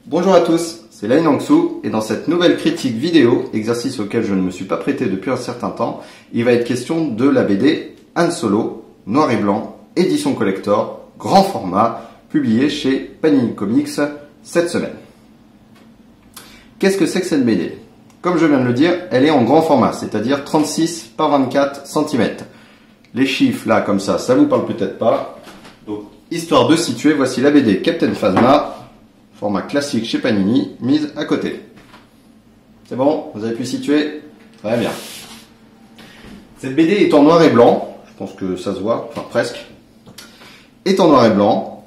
Bonjour à tous, c'est Lai Nangsu et dans cette nouvelle critique vidéo, exercice auquel je ne me suis pas prêté depuis un certain temps, il va être question de la BD Han Solo, noir et blanc, édition collector, grand format, publié chez Panini Comics cette semaine. Qu'est-ce que c'est que cette BD? Comme je viens de le dire, elle est en grand format, c'est-à-dire 36 par 24 cm. Les chiffres là, comme ça vous parle peut-être pas. Donc, histoire de situer, voici la BD Captain Phasma, format classique chez Panini, mise à côté. C'est bon? Vous avez pu situer? Très bien. Cette BD est en noir et blanc, je pense que ça se voit, enfin presque, est en noir et blanc,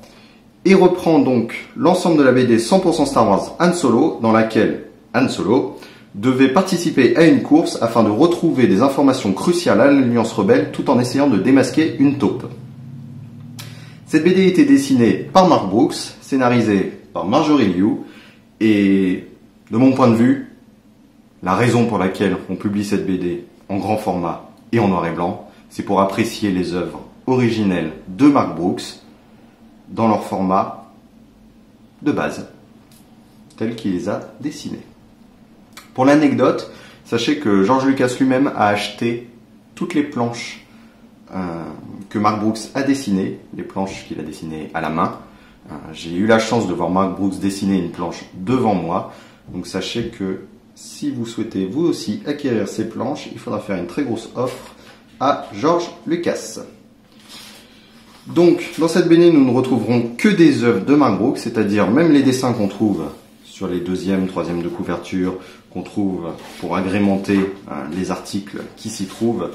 et reprend donc l'ensemble de la BD 100% Star Wars Han Solo, dans laquelle Han Solo devait participer à une course afin de retrouver des informations cruciales à l'Alliance Rebelle tout en essayant de démasquer une taupe. Cette BD était dessinée par Mark Brooks, scénarisée par Marjorie Liu, et de mon point de vue, la raison pour laquelle on publie cette BD en grand format et en noir et blanc, c'est pour apprécier les œuvres originelles de Mark Brooks dans leur format de base, tel qu'il les a dessinés. Pour l'anecdote, sachez que George Lucas lui-même a acheté toutes les planches que Mark Brooks a dessinées, les planches qu'il a dessinées à la main. J'ai eu la chance de voir Mark Brooks dessiner une planche devant moi, donc sachez que si vous souhaitez vous aussi acquérir ces planches, il faudra faire une très grosse offre à George Lucas. Donc, dans cette BD, nous ne retrouverons que des œuvres de Mark Brooks, c'est-à-dire même les dessins qu'on trouve sur les deuxième, troisième de couverture, qu'on trouve pour agrémenter les articles qui s'y trouvent,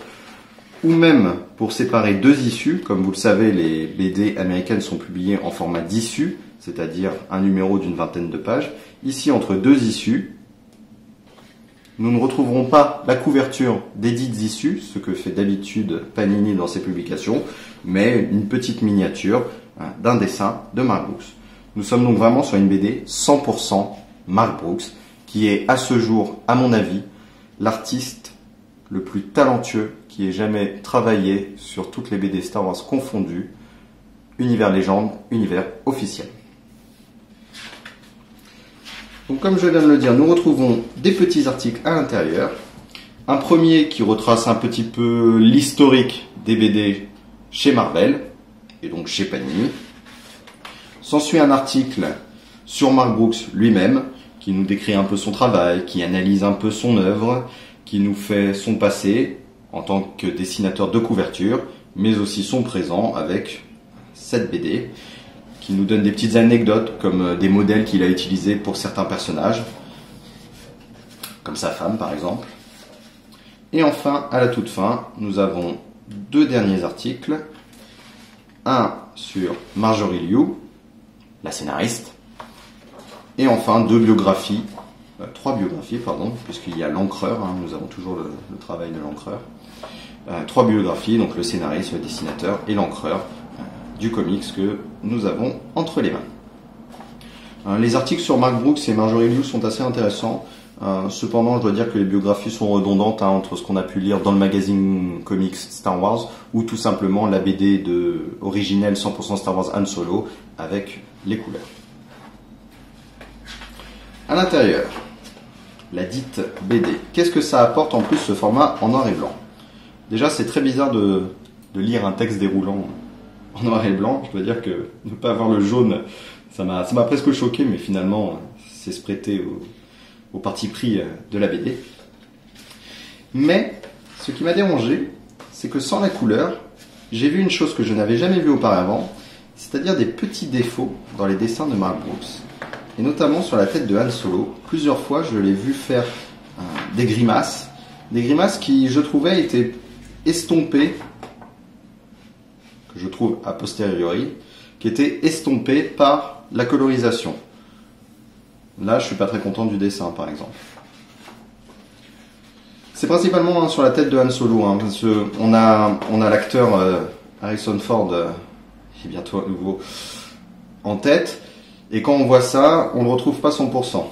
ou même pour séparer deux issues. Comme vous le savez, les BD américaines sont publiées en format d'issue, c'est-à-dire un numéro d'une vingtaine de pages. Ici, entre deux issues, nous ne retrouverons pas la couverture des dites issues, ce que fait d'habitude Panini dans ses publications, mais une petite miniature d'un dessin de Mark Brooks. Nous sommes donc vraiment sur une BD 100% Mark Brooks, qui est à ce jour, à mon avis, l'artiste le plus talentueux qui ait jamais travaillé sur toutes les BD Star Wars confondues, univers légende, univers officiel. Donc comme je viens de le dire, nous retrouvons des petits articles à l'intérieur. Un premier qui retrace un petit peu l'historique des BD chez Marvel, et donc chez Panini. S'ensuit un article sur Mark Brooks lui-même, qui nous décrit un peu son travail, qui analyse un peu son œuvre, qui nous fait son passé en tant que dessinateur de couverture, mais aussi son présent avec cette BD, qui nous donne des petites anecdotes comme des modèles qu'il a utilisés pour certains personnages, comme sa femme par exemple. Et enfin, à la toute fin, nous avons deux derniers articles. Un sur Marjorie Liu, la scénariste, et enfin trois biographies, puisqu'il y a l'encreur, nous avons toujours le travail de l'encreur. Trois biographies, donc le scénariste, le dessinateur et l'encreur du comics que nous avons entre les mains. Les articles sur Mark Brooks et Marjorie Liu sont assez intéressants. Cependant, je dois dire que les biographies sont redondantes entre ce qu'on a pu lire dans le magazine comics Star Wars ou tout simplement la BD originelle 100% Star Wars Han Solo avec les couleurs. À l'intérieur, la dite BD. Qu'est-ce que ça apporte en plus ce format en noir et blanc? Déjà, c'est très bizarre de lire un texte déroulant en noir et blanc. Je dois dire que ne pas avoir le jaune, ça m'a presque choqué, mais finalement, c'est se prêter au parti pris de la BD. Mais, ce qui m'a dérangé, c'est que sans la couleur, j'ai vu une chose que je n'avais jamais vue auparavant, c'est-à-dire des petits défauts dans les dessins de Mark Brooks. Et notamment sur la tête de Han Solo. Plusieurs fois, je l'ai vu faire des grimaces qui, je trouvais, étaient estompées, que je trouve a posteriori, qui étaient estompées par la colorisation. Là, je suis pas très content du dessin, par exemple. C'est principalement sur la tête de Han Solo, parce que on a l'acteur Harrison Ford, qui est bientôt à nouveau en tête. Et quand on voit ça, on ne le retrouve pas 100%.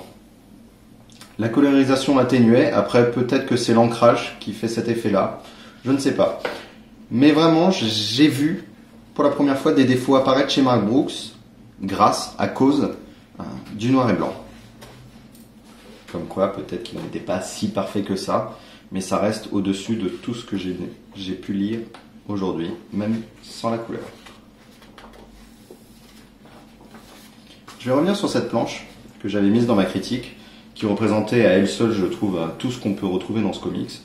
La colorisation atténuée, après peut-être que c'est l'ancrage qui fait cet effet-là, je ne sais pas. Mais vraiment, j'ai vu pour la première fois des défauts apparaître chez Mark Brooks, à cause du noir et blanc. Comme quoi, peut-être qu'il n'était pas si parfait que ça, mais ça reste au-dessus de tout ce que j'ai pu lire aujourd'hui, même sans la couleur. Je vais revenir sur cette planche que j'avais mise dans ma critique, qui représentait à elle seule, je trouve, tout ce qu'on peut retrouver dans ce comics.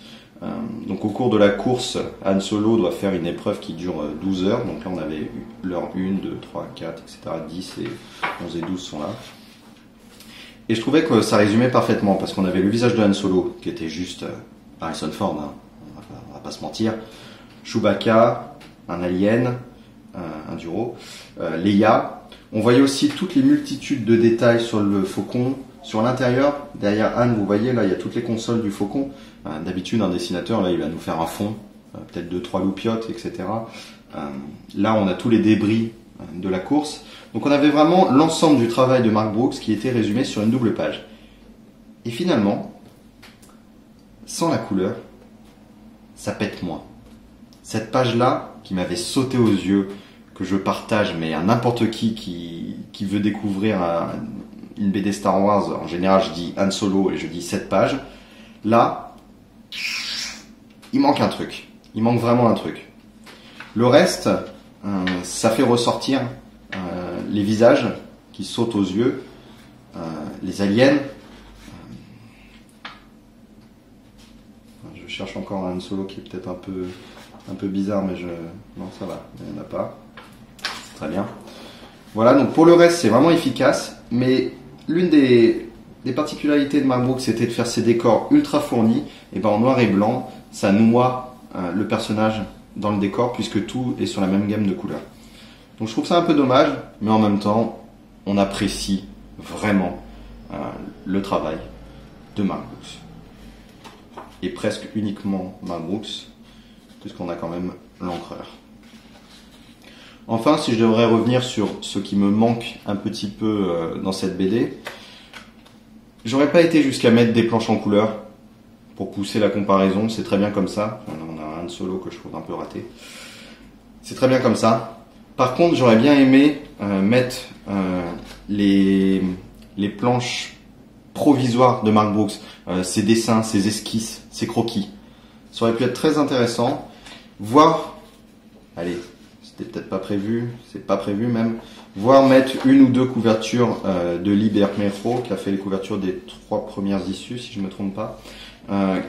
Donc au cours de la course, Han Solo doit faire une épreuve qui dure 12 heures. Donc là on avait l'heure 1, 2, 3, 4, etc. 10 et 11 et 12 sont là. Et je trouvais que ça résumait parfaitement, parce qu'on avait le visage de Han Solo, qui était juste Harrison Ford, hein, on va pas se mentir. Chewbacca, un alien, un Duro, Leia. On voyait aussi toutes les multitudes de détails sur le Faucon. Sur l'intérieur, derrière Han, vous voyez, là, il y a toutes les consoles du Faucon. D'habitude, un dessinateur, là, il va nous faire un fond, peut-être 2-3 loupiottes, etc. Là, on a tous les débris de la course. Donc, on avait vraiment l'ensemble du travail de Mark Brooks qui était résumé sur une double page. Et finalement, sans la couleur, ça pète moins. Cette page-là, qui m'avait sauté aux yeux, que je partage, mais à n'importe qui veut découvrir une BD Star Wars, en général je dis Han Solo et je dis 7 pages. Là, il manque un truc. Il manque vraiment un truc. Le reste, ça fait ressortir les visages qui sautent aux yeux, les aliens. Je cherche encore un Han Solo qui est peut-être un peu bizarre, mais non, ça va, il n'y en a pas. C'est très bien. Voilà, donc pour le reste, c'est vraiment efficace, mais l'une des particularités de Mark Brooks, c'était de faire ses décors ultra fournis, et ben en noir et blanc, ça noie le personnage dans le décor, puisque tout est sur la même gamme de couleurs. Donc je trouve ça un peu dommage, mais en même temps, on apprécie vraiment le travail de Mark Brooks. Et presque uniquement Mark Brooks, puisqu'on a quand même l'encreur. Enfin, si je devrais revenir sur ce qui me manque un petit peu dans cette BD, j'aurais pas été jusqu'à mettre des planches en couleur pour pousser la comparaison, c'est très bien comme ça. On a un Han Solo que je trouve un peu raté. C'est très bien comme ça. Par contre, j'aurais bien aimé mettre les planches provisoires de Mark Brooks, ses dessins, ses esquisses, ses croquis. Ça aurait pu être très intéressant. Voire, allez, c'était peut-être pas prévu, c'est pas prévu même, voire mettre une ou deux couvertures de Lee Bermejo, qui a fait les couvertures des 3 premières issues, si je me trompe pas,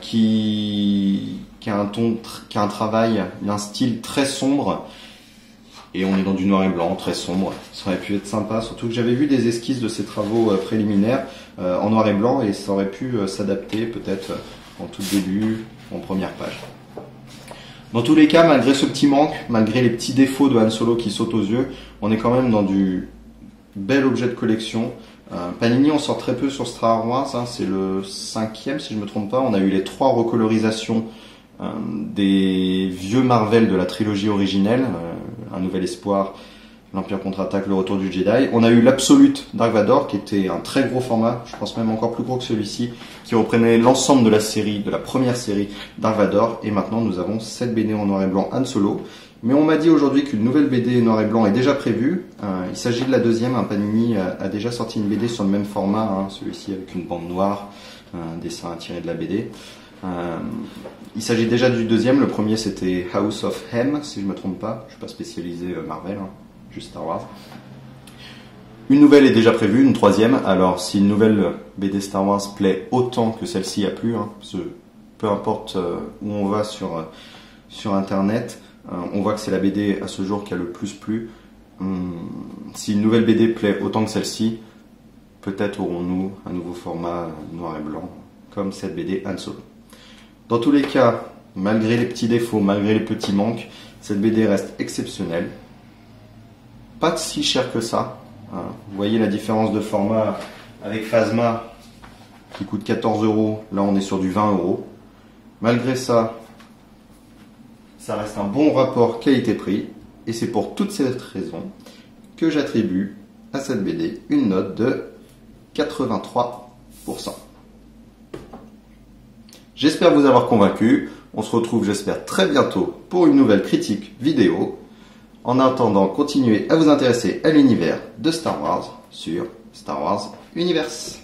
qui a un travail, un style très sombre, et on est dans du noir et blanc, très sombre. Ça aurait pu être sympa, surtout que j'avais vu des esquisses de ses travaux préliminaires en noir et blanc, et ça aurait pu s'adapter peut-être en tout début, en première page. Dans tous les cas, malgré ce petit manque, malgré les petits défauts de Han Solo qui sautent aux yeux, on est quand même dans du bel objet de collection. Panini, on sort très peu sur Star Wars, hein, c'est le 5e si je me trompe pas. On a eu les 3 recolorisations des vieux Marvel de la trilogie originelle, Un Nouvel Espoir, L'Empire contre-attaque, Le Retour du Jedi. On a eu l'Absolute Dark Vador, qui était un très gros format, je pense même encore plus gros que celui-ci, qui reprenait l'ensemble de la série, de la première série Dark Vador. Et maintenant, nous avons cette BD en noir et blanc Han Solo. Mais on m'a dit aujourd'hui qu'une nouvelle BD noir et blanc est déjà prévue. Il s'agit de la deuxième. Panini a déjà sorti une BD sur le même format, celui-ci avec une bande noire, un dessin tiré de la BD. Il s'agit déjà du deuxième. Le premier, c'était House of M, si je me trompe pas. Je suis pas spécialisé Marvel, juste Star Wars. Une nouvelle est déjà prévue, une troisième. Alors, si une nouvelle BD Star Wars plaît autant que celle-ci a plu, parce que peu importe où on va sur Internet, on voit que c'est la BD à ce jour qui a le plus plu. Si une nouvelle BD plaît autant que celle-ci, peut-être aurons-nous un nouveau format noir et blanc, comme cette BD Han Solo. Dans tous les cas, malgré les petits défauts, malgré les petits manques, cette BD reste exceptionnelle. Pas si cher que ça. Vous voyez la différence de format avec Phasma qui coûte 14 €. Là, on est sur du 20 €. Malgré ça, ça reste un bon rapport qualité-prix. Et c'est pour toute cette raison que j'attribue à cette BD une note de 83%. J'espère vous avoir convaincu. On se retrouve, j'espère, très bientôt pour une nouvelle critique vidéo. En attendant, continuez à vous intéresser à l'univers de Star Wars sur Star Wars Universe.